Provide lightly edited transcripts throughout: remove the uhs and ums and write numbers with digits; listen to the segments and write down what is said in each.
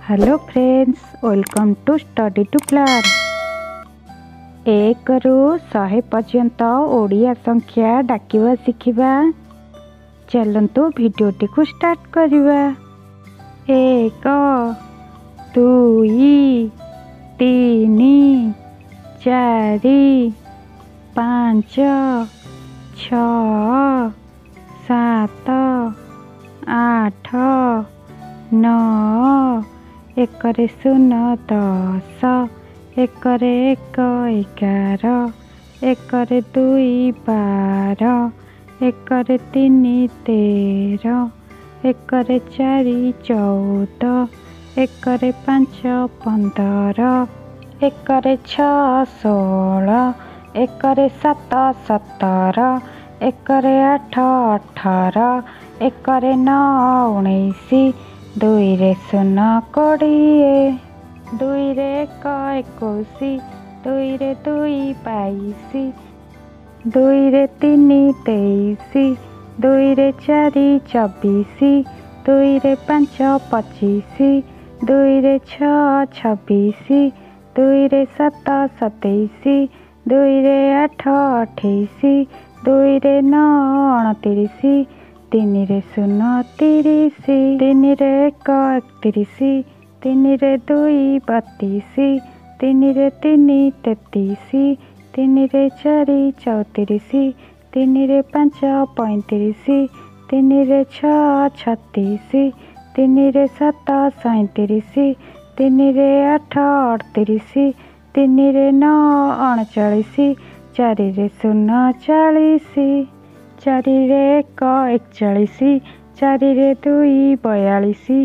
Hello friends, welcome to study to plan. 1 ରୁ 100 पर्यंत ओडिया संख्या डाकिवा शिखिबा। चलंतु भिडियोटी को स्टार्ट करिबा। 1 2 3 4 5 6 7 8 9 एकरे 0 10 एकरे 1 11 एकरे 2 12 एकरे 3 13 एकरे 4 14 एकरे 5 15 एकरे 6 16 एकरे 7 17 एकरे 8 18 एकरे 9 19 2 रे 0 20 2 रे 1 21 2 रे 2 22 2 रे 3 23 2 रे 4 24 2 रे 5 25 2 रे 6 26 2 रे 7 27 2 रे 8 28 2 रे 9 29 3 रे 0 30 3 रे 1 31 3 रे 2 32 3 रे 3 33 3 रे 4 34 3 रे 5 35 3 रे 6 36 3 रे 7 37 3 रे 8 38 3 रे 9 39 4 रे 0 40 4 रे 1 41 4 रे 2 42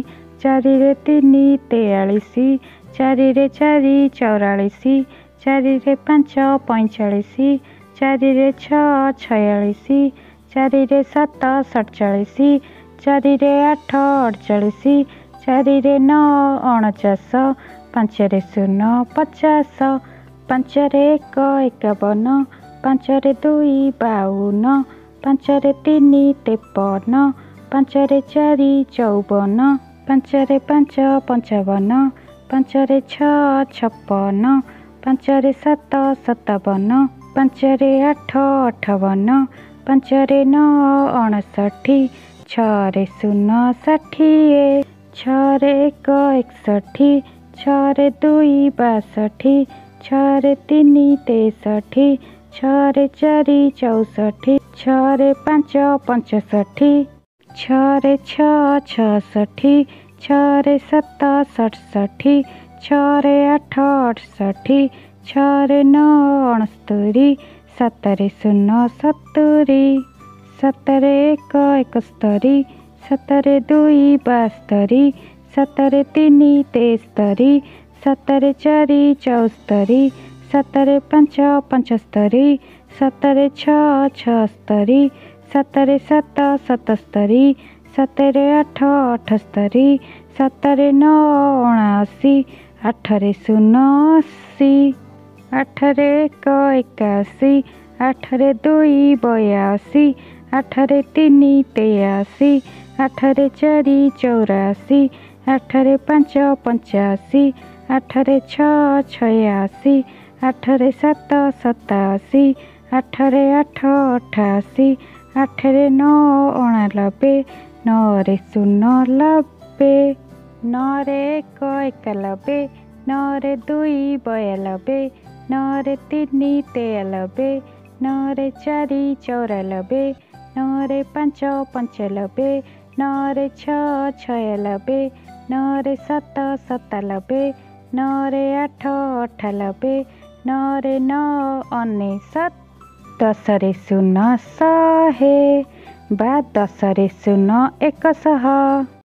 4 रे 3 43 4 रे 4 44 4 रे 5 45 4 रे 6 46 4 रे 7 47 4 रे 8 48 4 रे 9 49 5 रे 0 50 5 रे 1 51 5 रे 2 52 5 रे 3 53 5 रे 4 54 5 रे 5 55 5 रे 6 56 5 रे 7 57 5 रे 8 58 5 रे 9 59 6 रे 0 60 6 रे 1 61 6 रे 2 62 6 रे 3 63 6 रे 4 64 6 रे 5 65 6 रे 6 66 6 रे 7 67 6 रे 8 68 6 रे 9 69 7 रे 0 70 7 रे 1 71 7 रे 2 72 7 रे 3 73 7 रे 4 74 7 रे 5 75 7 रे 6 76 7 रे 7 77 7 रे 8 78 7 रे 9 79 8 रे 0 80 8 रे 1 81 8 रे 2 82 8 रे 3 83 8 रे 4 84 8 रे 5 85 8 रे 6 86 8 रे 7 87 8 रे 8 88 8 रे 9 89 9 रे 0 90 9 रे 1 91 9 रे 2 92 9 रे 3 93 9 रे 4 94 9 रे 5 95 9 रे 6 96 9 रे 7 97 9 रे 8 98 9 रे 9 19 10 रे 0 100 ବା 10 ରେ 0 100।